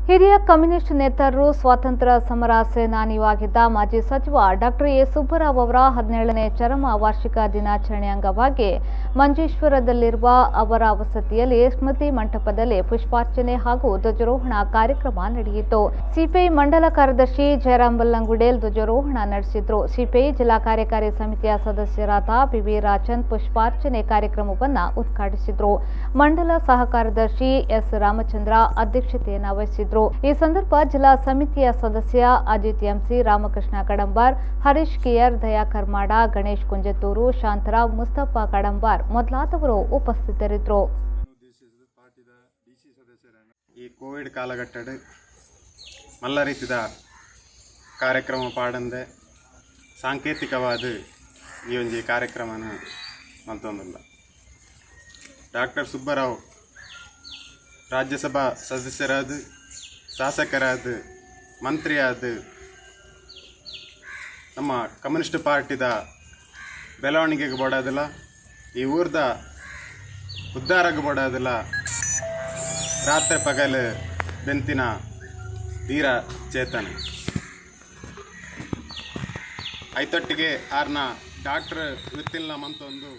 ಹಿರಿಯ ಕಮ್ಯುನಿಸ್ಟ್ ನೇತರರು ಸ್ವಾತಂತ್ರ್ಯ ಸಮರ ಸೇನಾನಿಯೂ ಆಗಿದ್ದ ಮಾಜಿ ಸಚಿವ ಡಾಕ್ಟರ್ ಎ ಸುಬ್ಬರಾವ್ ಅವರ 17ನೇ ಚರಮ ವಾರ್ಷಿಕ ದಿನಾಚರಣೆ ಅಂಗವಾಗಿ ಮಂಜೇಶ್ವರದಲ್ಲಿರುವ ಅವರ ವಸತಿಯಲ್ಲಿ ಸ್ಮೃತಿ ಮಂಟಪದಲ್ಲಿ ಪುಷ್ಪಾರ್ಚನೆ ಹಾಗೂ ಧ್ವಜಾರೋಹಣ ಕಾರ್ಯಕ್ರಮ ನಡೆಯಿತು. ಸಿಪಿಐ ಮಂಡಲ ಕಾರ್ಯದರ್ಶಿ ಜಯರಾಮ್ ಬಲ್ಲಂಗುಡೇಲ್ ಧ್ವಜಾರೋಹಣ ನಡೆಸಿದರು. ಸಿಪಿಐ ಜಿಲ್ಲಾ ಕಾರ್ಯಕಾರಿ ಸಮಿತಿಯ ಸದಸ್ಯರಾದ ಬಿವಿ ರಾಜನ್ ಪುಷ್ಪಾರ್ಚನೆ ಕಾರ್ಯಕ್ರಮವನ್ನು ಉದ್ಘಾಟಿಸಿದರು. ಮಂಡಲ ಸಹ ಕಾರ್ಯದರ್ಶಿ ಎಸ್ ರಾಮಚಂದ್ರ ಅಧ್ಯಕ್ಷತೆಯನ್ನು ವಹಿಸಿದರು. ಈ ಸಂದರ್ಭ ಜಿಲ್ಲಾ ಸಮಿತಿಯ ಸದಸ್ಯ ಅಜಿತ್ ಎಂಸಿ, ರಾಮಕೃಷ್ಣ ಕಡಂಬಾರ್, ಹರೀಶ್ ಕಿಯರ್, ದಯಾಕರ್ ಮಾಡ, ಗಣೇಶ್ ಕುಂಜತ್ತೂರು, ಶಾಂತರಾವ್, ಮುಸ್ತಫಾ ಕಡಂಬಾರ್ ಮೊದಲಾದವರು ಉಪಸ್ಥಿತರಿದ್ದರು. ಈ ಕೋವಿಡ್ ಕಾಲಘಟ್ಟಡ್ ಮಲ್ಲ ರೀತಿದ ಕಾರ್ಯಕ್ರಮ ಪಾಡಂದೆ ಸಾಂಕೇತಿಕವಾದ ಈ ಒಂದು ಕಾರ್ಯಕ್ರಮನ ಮಲ್ತೊಂದಿಲ್ಲ. ಡಾಕ್ಟರ್ ಸುಬ್ಬರಾವ್ ರಾಜ್ಯಸಭಾ ಸದಸ್ಯರಾದ, ಶಾಸಕರಾದ, ಮಂತ್ರಿಯಾದ, ನಮ್ಮ ಕಮ್ಯುನಿಸ್ಟ್ ಪಾರ್ಟಿದ ಬೆಳವಣಿಗೆಗೆ ಬೋಡೋದಿಲ್ಲ, ಈ ಊರ್ದ ಉದ್ಧಾರಕ್ಕೆ ಬೋಡೋದಿಲ್ಲ, ರಾತ್ರಿ ಪಗಲು ಬೆಂತಿನ ಧೀರ ಚೇತನ ಐತೊಟ್ಟಿಗೆ ಆರ್ನ ಡಾಕ್ಟರ್ ವೃತ್ತಿಲ್ನ ಮಂತೊಂದು